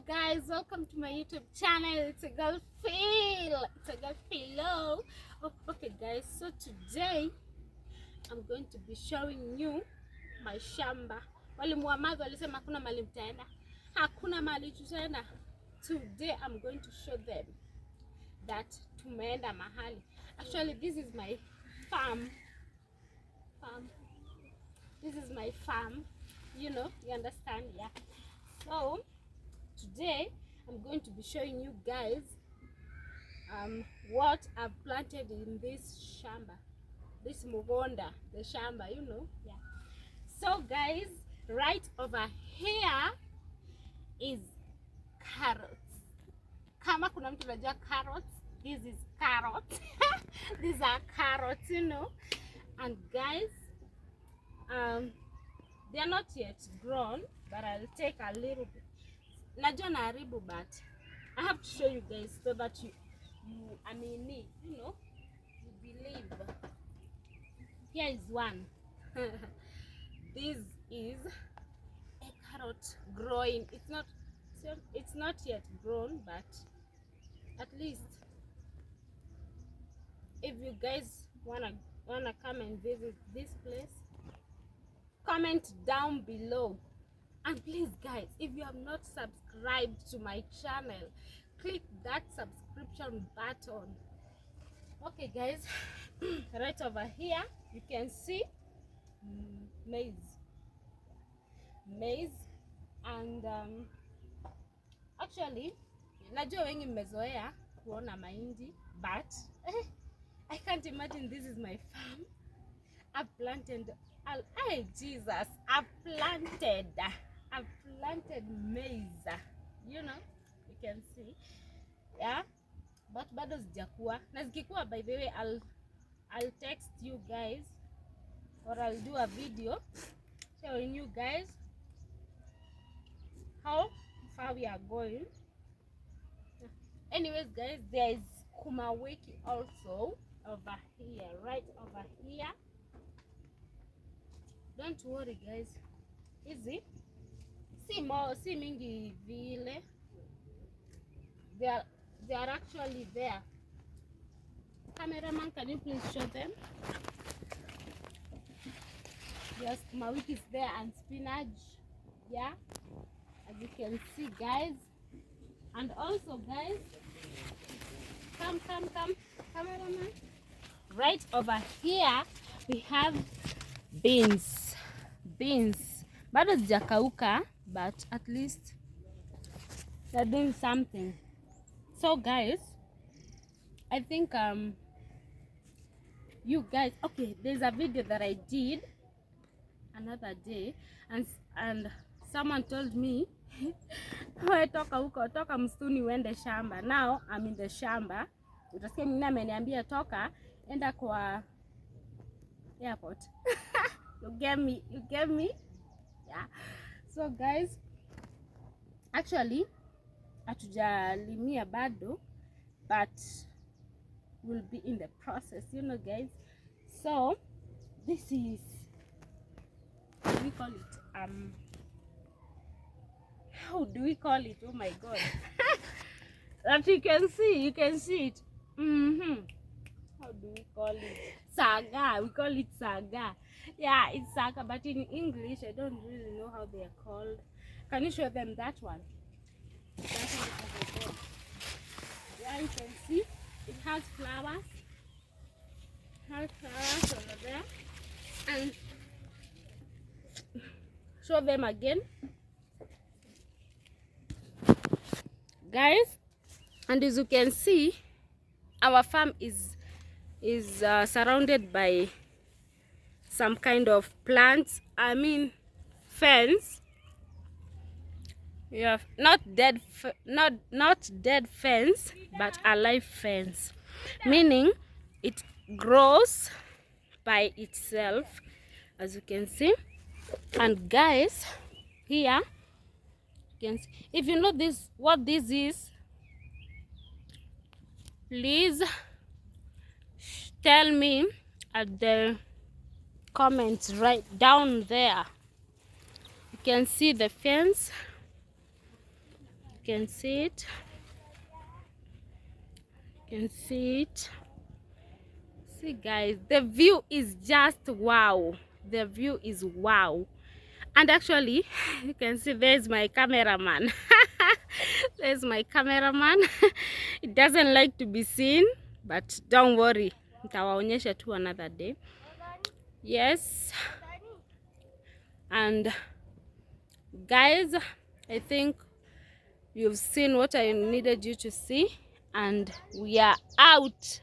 Guys, welcome to my YouTube channel. It's a girl Phil. Okay guys, so today I'm going to be showing you my shamba. Walimu wa madho walisema hakuna mali mtaenda, hakuna mali tutaenda. Today I'm going to show them that tumeenda mahali. Actually this is my farm. This is my farm, you know, you understand? Yeah. So today I'm going to be showing you guys what I've planted in this shamba, this mugonda, the shamba, you know. Yeah. So guys, right over here is carrots. Kama kuna mtu anajua carrots, this is carrots. These are carrots, you know. And guys, they are not yet grown, but I'll take a little bit. Najua na haribu, but I have to show you guys so that you know, you believe. Here is one. This is a carrot growing. It's not yet grown, but at least if you guys wanna come and visit this place, comment down below. And please guys, if you have not subscribed to my channel, click that subscription button. Okay guys, right over here you can see maize, and actually najua wengi mmezoea kuona mahindi, but I can't imagine this is my farm. I've planted I've planted maize, you know, you can see. Yeah, but bado zijakuwa, na zikikuwa, by the way, I'll text you guys, or I'll do a video showing you guys how far we are going. Anyways guys, there is kumawiki also over here, right over here. Don't worry guys, easy. See mingi vile. They are actually there. Cameraman, can you please show them? Yes, kumawiki is there, and spinach. Yeah, as you can see guys. And also guys, come cameraman. Right over here we have beans. Bado zijakauka, but at least they're doing something. So guys, I think you guys, okay, there's a video that I did another day, and someone told me toka huko, toka msituni uende shamba. Now I'm in the shamba. Utasikia mwingine ameniambia toka enda kwa airport. You get me? Yeah. So guys, actually hatujalimia bado, but we'll be in the process, you know guys. So this is, what do we call it? How do we call it? Oh my god. That you can see it. How do we call it? Saga. We call it saga. Yeah, it's saga, but in English I don't really know how they are called. Can you show them that one? That one. Yeah, you can see it has flowers. Over there. And show them again, guys. And as you can see, our farm is surrounded by some kind of plants, fence. We have not dead fence, but a live fence, meaning it grows by itself, as you can see. And guys, here you can see, if you know this, what this is, please tell me at the comments right down there. You can see the fence. can see it. You can see it. See guys, the view is just wow. The view is wow. And actually, you can see there's my cameraman. There's my cameraman. It doesn't like to be seen, but don't worry. Nitawaonyesha tu another day. Yes. And guys, I think you've seen what I needed you to see, and we are out.